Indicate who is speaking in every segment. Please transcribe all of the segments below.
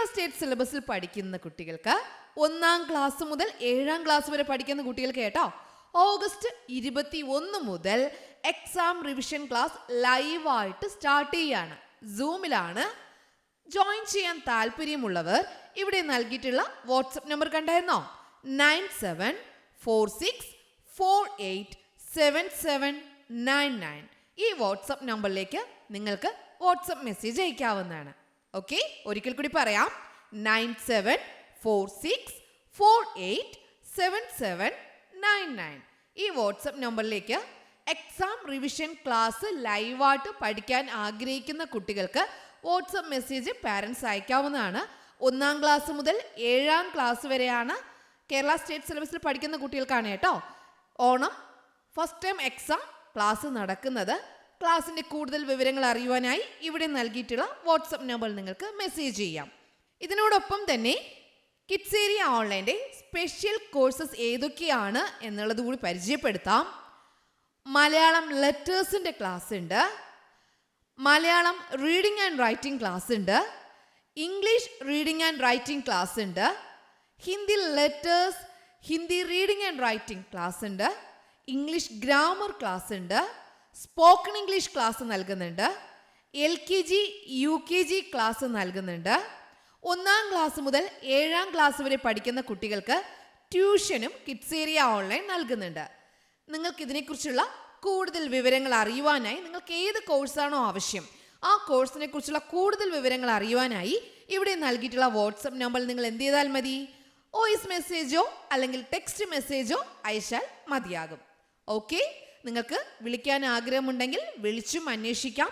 Speaker 1: Kerala state സിലബസിൽ പഠിക്കുന്ന കുട്ടികൾക്ക് 1-ാം ക്ലാസ് മുതൽ 7-ാം ക്ലാസ് വരെ പഠിക്കുന്ന കുട്ടികൾക്ക് കേട്ടോ ഓഗസ്റ്റ് 21 മുതൽ എക്സാം റിവിഷൻ ക്ലാസ് ലൈവായിട്ട് സ്റ്റാർട്ട് ചെയ്യാണ്. സൂമിലാണ്. ജോയിൻ ചെയ്യാൻ താല്പര്യമുള്ളവർ ഇവിടെ നൽകിയിട്ടുള്ള വാട്സപ്പ് നമ്പർ കണ്ടായിരുന്നോ? 9746487799. ഈ വാട്സപ്പ് നമ്പറിലേക്ക് നിങ്ങൾക്ക് വാട്സപ്പ് മെസ്സേജ് അയക്കാവുന്നതാണ്. ഓക്കെ, ഒരിക്കൽ കൂടി പറയാം. 9746487799. ഈ വാട്സപ്പ് നമ്പറിലേക്ക് എക്സാം റിവിഷൻ ക്ലാസ് ലൈവായിട്ട് പഠിക്കാൻ ആഗ്രഹിക്കുന്ന കുട്ടികൾക്ക് വാട്സപ്പ് മെസ്സേജ് പാരൻസ് അയക്കാവുന്നതാണ്. 1-ാം ക്ലാസ് മുതൽ 7-ാം ക്ലാസ് വരെയാണ് കേരള സ്റ്റേറ്റ് സിലബസിൽ പഠിക്കുന്ന കുട്ടികൾക്കാണ് കേട്ടോ Onam first time exam class നടക്കുന്നത്. ക്ലാസ്സിൻ്റെ കൂടുതൽ വിവരങ്ങൾ അറിയുവാനായി ഇവിടെ നൽകിയിട്ടുള്ള വാട്സപ്പ് നമ്പറിൽ നിങ്ങൾക്ക് മെസ്സേജ് ചെയ്യാം. ഇതിനോടൊപ്പം തന്നെ കിഡ്സ് ഏരിയ ഓൺലൈൻ്റെ സ്പെഷ്യൽ കോഴ്സസ് ഏതൊക്കെയാണ് എന്നുള്ളത് കൂടി പരിചയപ്പെടുത്താം. മലയാളം ലെറ്റേഴ്സിൻ്റെ ക്ലാസ് ഉണ്ട്, Malayalam reading and writing class ഉണ്ട്, English reading and writing class ഉണ്ട്, Hindi letters Hindi reading and writing class ഉണ്ട്, ഇംഗ്ലീഷ് ഗ്രാമർ ക്ലാസ് ഉണ്ട്, സ്പോക്കൺ ഇംഗ്ലീഷ് ക്ലാസ് നൽകുന്നുണ്ട്, LKG UKG ക്ലാസ് നൽകുന്നുണ്ട്. 1-ാം ക്ലാസ് മുതൽ 7-ാം ക്ലാസ് വരെ പഠിക്കുന്ന കുട്ടികൾക്ക് ട്യൂഷനും കിഡ്സ് ഏരിയ ഓൺലൈൻ നൽകുന്നുണ്ട്. നിങ്ങൾക്ക് ഇതിനെക്കുറിച്ചുള്ള കൂടുതൽ വിവരങ്ങൾ അറിയുവാനായി നിങ്ങൾക്ക് ഏത് കോഴ്സാണോ ആവശ്യം ആ കോഴ്സിനെ കുറിച്ചുള്ള കൂടുതൽ വിവരങ്ങൾ അറിയുവാനായി ഇവിടെ നൽകിയിട്ടുള്ള വാട്സപ്പ് നമ്പറിൽ നിങ്ങൾ എന്ത് ചെയ്താൽ മതി? വോയിസ് മെസ്സേജോ അല്ലെങ്കിൽ ടെക്സ്റ്റ് മെസ്സേജോ അയച്ചാൽ മതിയാകും. ഓക്കെ, നിങ്ങൾക്ക് വിളിക്കാൻ ആഗ്രഹമുണ്ടെങ്കിൽ വിളിച്ചും അന്വേഷിക്കാം.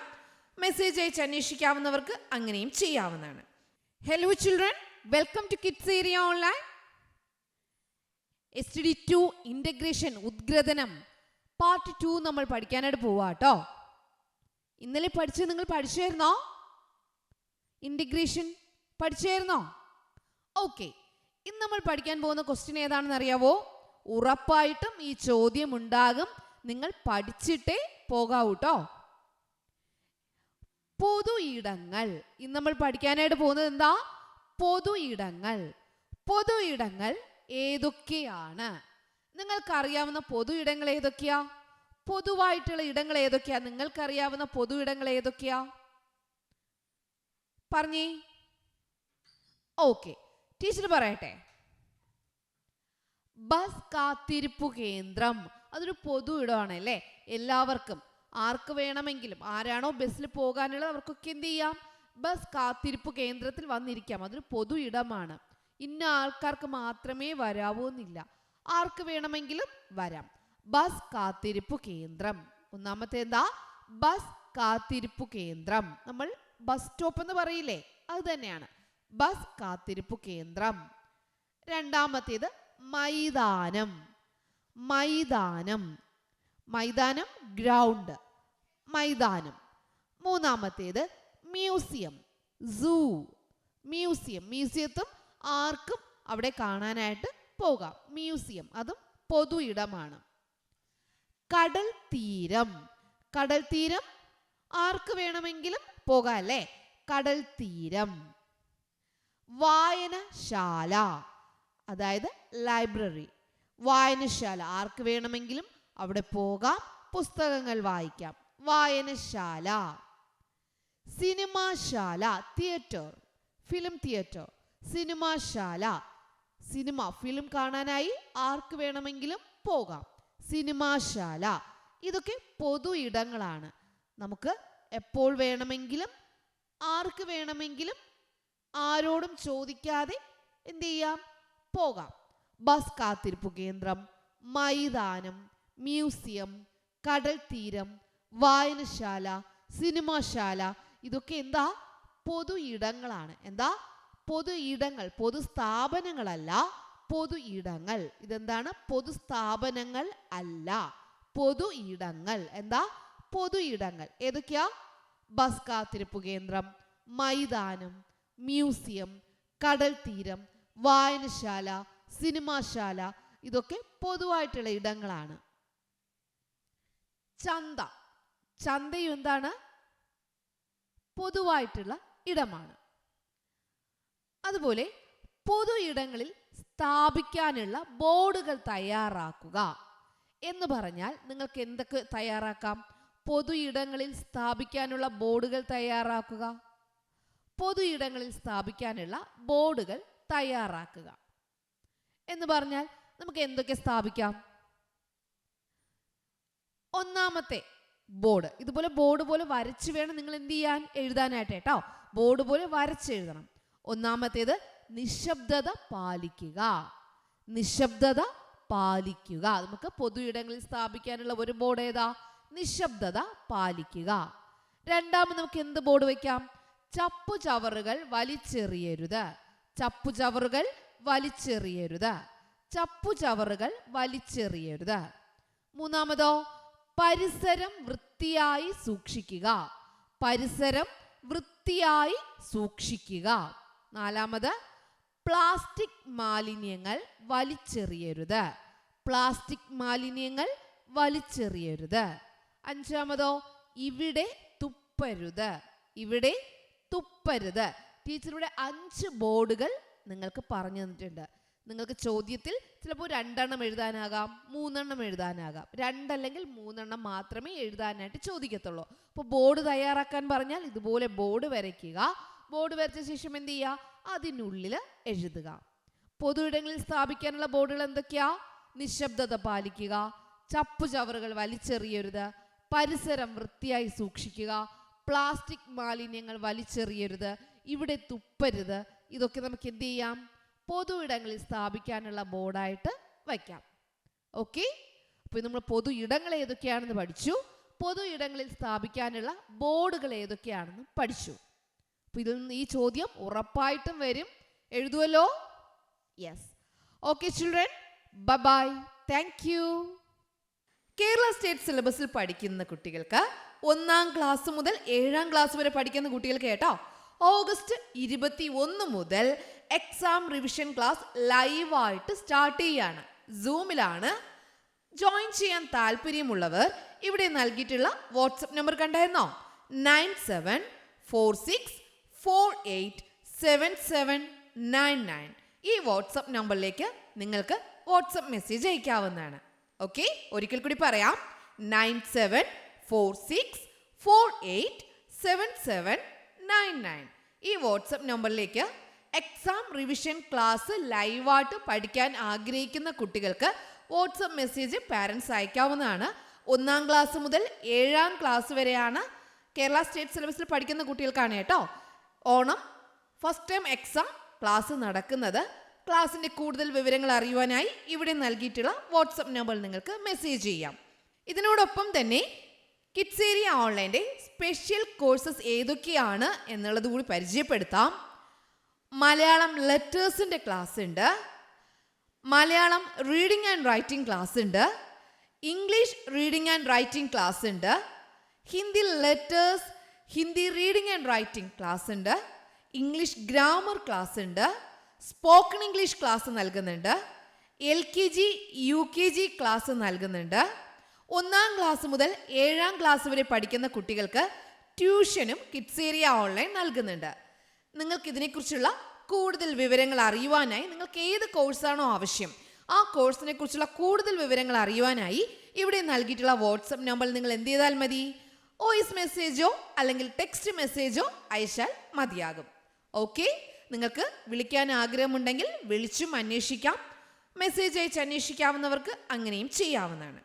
Speaker 1: മെസ്സേജ് അയച്ച് അന്വേഷിക്കാവുന്നവർക്ക് അങ്ങനെയും ചെയ്യാവുന്നതാണ്. Hello children, welcome to kids area online. STD2 integration ഉദ്ഗ്രഥനം പാർട്ട് 2 നമ്മൾ പഠിക്കാനായിട്ട് പോവാട്ടോ. ഇന്നലെ പഠിച്ചത് നിങ്ങൾ പഠിച്ചായിരുന്നോ? ഇൻ്റഗ്രേഷൻ പഠിച്ചായിരുന്നോ? ഓക്കെ, ഇന്ന് നമ്മൾ പഠിക്കാൻ പോകുന്ന ക്വസ്റ്റ്യൻ ഏതാണെന്ന് അറിയാവോ? ഉറപ്പായിട്ടും ഈ ചോദ്യം ഉണ്ടാകും. നിങ്ങൾ പഠിച്ചിട്ടേ പോകാവൂ കേട്ടോ. പൊതു ഇടങ്ങൾ. ഇന്ന് നമ്മൾ പഠിക്കാനായിട്ട് പോകുന്നത് എന്താ? പൊതു ഇടങ്ങൾ. പൊതു ഇടങ്ങൾ ഏതൊക്കെയാണ്? നിങ്ങൾക്കറിയാവുന്ന പൊതു ഇടങ്ങൾ ഏതൊക്കെയാ? പൊതുവായിട്ടുള്ള ഇടങ്ങൾ ഏതൊക്കെയാ? നിങ്ങൾക്കറിയാവുന്ന പൊതു ഇടങ്ങൾ ഏതൊക്കെയാ? പറഞ്ഞേ. ഓക്കെ, ടീച്ചർ പറയട്ടെ. ബസ് കാത്തിരിപ്പു കേന്ദ്രം, അതൊരു പൊതു ഇടമാണ് അല്ലേ? എല്ലാവർക്കും, ആർക്ക് വേണമെങ്കിലും, ആരാണോ ബസ്സിൽ പോകാനുള്ളത് അവർക്കൊക്കെ എന്ത് ചെയ്യാം? ബസ് കാത്തിരിപ്പ് കേന്ദ്രത്തിൽ വന്നിരിക്കാം. അതൊരു പൊതു ഇടമാണ്. ഇന്ന ആൾക്കാർക്ക് മാത്രമേ വരാവൂ എന്നില്ല, ആർക്ക് വേണമെങ്കിലും വരാം. ബസ് കാത്തിരിപ്പ് കേന്ദ്രം. ഒന്നാമത്തെ എന്താ? ബസ് കാത്തിരിപ്പ് കേന്ദ്രം. നമ്മൾ ബസ് സ്റ്റോപ്പ് എന്ന് പറയില്ലേ, അത് തന്നെയാണ് ബസ് കാത്തിരിപ്പ് കേന്ദ്രം. രണ്ടാമത്തേത് മൈതാനം. മൈതാനം, മൈതാനം ഗ്രൗണ്ട്, മൈതാനം. മൂന്നാമത്തേത് മ്യൂസിയം, സൂ. മ്യൂസിയം, മ്യൂസിയത്തും ആർക്കും അവിടെ കാണാനായിട്ട് പോകാം. മ്യൂസിയം, അതും പൊതു ഇടമാണ്. കടൽ തീരം. കടൽ തീരം ആർക്ക് വേണമെങ്കിലും പോകാം അല്ലേ? കടൽ തീരം. വായനശാല, അതായത് ലൈബ്രറി. വായനശാല ആർക്ക് വേണമെങ്കിലും അവിടെ പോകാം, പുസ്തകങ്ങൾ വായിക്കാം. വായനശാല. സിനിമാശാല, തിയേറ്റർ, ഫിലിം തിയേറ്റർ. സിനിമാശാല, സിനിമ ഫിലിം കാണാനായി ആർക്ക് വേണമെങ്കിലും പോകാം. സിനിമാശാല. ഇതൊക്കെ പൊതു ഇടങ്ങളാണ്. നമുക്ക് എപ്പോൾ വേണമെങ്കിലും ആർക്ക് വേണമെങ്കിലും ആരോടും ചോദിക്കാതെ എന്ത് ചെയ്യാം? പോകാം. ബസ് കാത്തിരിപ്പ് കേന്ദ്രം, മൈതാനം, മ്യൂസിയം, കടൽ തീരം, വായനശാല, സിനിമാശാല. ഇതൊക്കെ എന്താ? പൊതു ഇടങ്ങളാണ്. എന്താ? പൊതു ഇടങ്ങൾ. പൊതു സ്ഥാപനങ്ങളല്ല, പൊതു ഇടങ്ങൾ. ഇതെന്താണ്? പൊതു സ്ഥാപനങ്ങൾ അല്ല, പൊതു ഇടങ്ങൾ. എന്താ? പൊതു ഇടങ്ങൾ. ഏതൊക്കെയാ? ബസ് കാത്തിരിപ്പ് കേന്ദ്രം, മൈതാനം, മ്യൂസിയം, കടൽ തീരം, വായനശാല, സിനിമാശാല. ഇതൊക്കെ പൊതുവായിട്ടുള്ള ഇടങ്ങളാണ്. ചന്ത. ചന്തയും എന്താണ്? പൊതുവായിട്ടുള്ള ഇടമാണ്. അതുപോലെ പൊതു ഇടങ്ങളിൽ സ്ഥാപിക്കാനുള്ള ബോർഡുകൾ തയ്യാറാക്കുക എന്ന് പറഞ്ഞാൽ നിങ്ങൾക്ക് എന്തൊക്കെ തയ്യാറാക്കാം? പൊതു ഇടങ്ങളിൽ സ്ഥാപിക്കാനുള്ള ബോർഡുകൾ തയ്യാറാക്കുക. പൊതു ഇടങ്ങളിൽ സ്ഥാപിക്കാനുള്ള ബോർഡുകൾ തയ്യാറാക്കുക എന്ന് പറഞ്ഞാൽ നമുക്ക് എന്തൊക്കെ സ്ഥാപിക്കാം? ഒന്നാമത്തെ ബോർഡ്, ഇതുപോലെ ബോർഡ് പോലെ വരച്ച് വേണം നിങ്ങൾ എന്ത് ചെയ്യാൻ, എഴുതാനായിട്ട് കേട്ടോ. ബോർഡ് പോലെ വരച്ച് എഴുതണം. ഒന്നാമത്തേത് നിശബ്ദത പാലിക്കുക. നിശബ്ദത പാലിക്കുക. നമുക്ക് പൊതു ഇടങ്ങളിൽ സ്ഥാപിക്കാനുള്ള ഒരു ബോർഡ് ഏതാ? നിശബ്ദത പാലിക്കുക. രണ്ടാമത് നമുക്ക് എന്ത് ബോർഡ് വെക്കാം? ചപ്പുചവറുകൾ വലിച്ചെറിയരുത്. ചപ്പുചവറുകൾ വലിച്ചെറിയരുത്. ചപ്പുചവറുകൾ വലിച്ചെറിയരുത്. മൂന്നാമതോ പരിസരം വൃത്തിയായി സൂക്ഷിക്കുക. പരിസരം വൃത്തിയായി സൂക്ഷിക്കുക. നാലാമത് പ്ലാസ്റ്റിക് മാലിന്യങ്ങൾ വലിച്ചെറിയരുത്. പ്ലാസ്റ്റിക് മാലിന്യങ്ങൾ വലിച്ചെറിയരുത്. അഞ്ചാമതോ ഇവിടെ തുപ്പരുത്. ഇവിടെ തുപ്പരുത്. ടീച്ചറുടെ 5 ബോർഡുകൾ നിങ്ങൾക്ക് പറഞ്ഞു തന്നിട്ടുണ്ട്. നിങ്ങൾക്ക് ചോദ്യത്തിൽ ചിലപ്പോൾ 2 എണ്ണം എഴുതാനാകാം, 3 എണ്ണം എഴുതാനാകാം. 2 അല്ലെങ്കിൽ 3 എണ്ണം മാത്രമേ എഴുതാനായിട്ട് ചോദിക്കത്തുള്ളൂ. അപ്പോൾ ബോർഡ് തയ്യാറാക്കാൻ പറഞ്ഞാൽ ഇതുപോലെ ബോർഡ് വരയ്ക്കുക. ബോർഡ് വരച്ച ശേഷം എന്ത് ചെയ്യുക? അതിനുള്ളിൽ എഴുതുക. പൊതു ഇടങ്ങളിൽ സ്ഥാപിക്കാനുള്ള ബോർഡുകൾ എന്തൊക്കെയാ? നിശബ്ദത പാലിക്കുക, ചപ്പുചവറുകൾ വലിച്ചെറിയരുത്, പരിസരം വൃത്തിയായി സൂക്ഷിക്കുക, പ്ലാസ്റ്റിക് മാലിന്യങ്ങൾ വലിച്ചെറിയരുത്, ഇവിടെ തുപ്പരുത്. ഇതൊക്കെ നമുക്ക് എന്ത് ചെയ്യാം? പൊതു ഇടങ്ങളിൽ സ്ഥാപിക്കാനുള്ള ബോർഡായിട്ട് വയ്ക്കാം. ഓക്കെ, അപ്പോൾ നമ്മൾ പൊതു ഇടങ്ങൾ ഏതൊക്കെയാണെന്ന് പഠിച്ചു. പൊതു ഇടങ്ങളിൽ സ്ഥാപിക്കാനുള്ള ബോർഡുകൾ ഏതൊക്കെയാണെന്ന് പഠിച്ചു. അപ്പോൾ ഇതിൽ നിന്ന് ഈ ചോദ്യം ഉറപ്പായിട്ടും വരും. എഴുതുമല്ലോ? Yes. Okay children, bye bye, thank you. Kerala state സിലബസിൽ പഠിക്കുന്ന കുട്ടികൾക്ക് 1-ാം ക്ലാസ് മുതൽ 7-ാം ക്ലാസ് വരെ പഠിക്കുന്ന കുട്ടികൾക്ക് കേട്ടോ, ഓഗസ്റ്റ് 21 മുതൽ എക്സാം റിവിഷൻ ക്ലാസ് ലൈവായിട്ട് സ്റ്റാർട്ട് ചെയ്യാണ്. സൂമിലാണ്. ജോയിൻ ചെയ്യാൻ താല്പര്യമുള്ളവർ ഇവിടെ നൽകിയിട്ടുള്ള വാട്സപ്പ് നമ്പർ കണ്ടായിരുന്നോ? 9746487799. ഈ വാട്സപ്പ് നമ്പറിലേക്ക് നിങ്ങൾക്ക് വാട്സപ്പ് മെസ്സേജ് അയക്കാവുന്നതാണ്. ഓക്കെ, ഒരിക്കൽ കൂടി പറയാം. 9746487799. ഈ വാട്സപ്പ് നമ്പറിലേക്ക് എക്സാം റിവിഷൻ ക്ലാസ് ലൈവായിട്ട് പഠിക്കാൻ ആഗ്രഹിക്കുന്ന കുട്ടികൾക്ക് വാട്സപ്പ് മെസ്സേജ് പാരൻസ് അയക്കാവുന്നതാണ്. 1-ാം ക്ലാസ് മുതൽ 7-ാം ക്ലാസ് വരെയാണ് കേരള സ്റ്റേറ്റ് സിലബസിൽ പഠിക്കുന്ന കുട്ടികൾക്കാണ് കേട്ടോ Onam first time exam class നടക്കുന്നത്. ക്ലാസ്സിൻ്റെ കൂടുതൽ വിവരങ്ങൾ അറിയുവാനായി ഇവിടെ നൽകിയിട്ടുള്ള വാട്സപ്പ് നമ്പറിൽ നിങ്ങൾക്ക് മെസ്സേജ് ചെയ്യാം. ഇതിനോടൊപ്പം തന്നെ കിഡ്സ് ഏരിയ ഓൺലൈൻ്റെ സ്പെഷ്യൽ കോഴ്സസ് ഏതൊക്കെയാണ് എന്നുള്ളത് കൂടി പരിചയപ്പെടുത്താം. മലയാളം ലെറ്റേഴ്സിൻ്റെ ക്ലാസ് ഉണ്ട്, Malayalam reading and writing class ഉണ്ട്, English reading and writing class ഉണ്ട്, Hindi letters, Hindi reading and writing class ഉണ്ട്, ഇംഗ്ലീഷ് ഗ്രാമർ ക്ലാസ് ഉണ്ട്, സ്പോക്കൺ ഇംഗ്ലീഷ് ക്ലാസ് നൽകുന്നുണ്ട്, LKG UKG ക്ലാസ് നൽകുന്നുണ്ട്. 1-ാം ക്ലാസ് മുതൽ 7-ാം ക്ലാസ് വരെ പഠിക്കുന്ന കുട്ടികൾക്ക് ട്യൂഷനും കിഡ്സ് ഏരിയ ഓൺലൈൻ നൽകുന്നുണ്ട്. നിങ്ങൾക്ക് ഇതിനെക്കുറിച്ചുള്ള കൂടുതൽ വിവരങ്ങൾ അറിയുവാനായി നിങ്ങൾക്ക് ഏത് കോഴ്സാണോ ആവശ്യം ആ കോഴ്സിനെ കുറിച്ചുള്ള കൂടുതൽ വിവരങ്ങൾ അറിയുവാനായി ഇവിടെ നൽകിയിട്ടുള്ള വാട്സപ്പ് നമ്പറിൽ നിങ്ങൾ എന്ത് ചെയ്താൽ മതി? വോയിസ് മെസ്സേജോ അല്ലെങ്കിൽ ടെക്സ്റ്റ് മെസ്സേജോ അയച്ചാൽ മതിയാകും. ഓക്കെ, നിങ്ങൾക്ക് വിളിക്കാൻ ആഗ്രഹമുണ്ടെങ്കിൽ വിളിച്ചും അന്വേഷിക്കാം. മെസ്സേജ് അയച്ച് അന്വേഷിക്കാവുന്നവർക്ക് അങ്ങനെയും ചെയ്യാവുന്നതാണ്.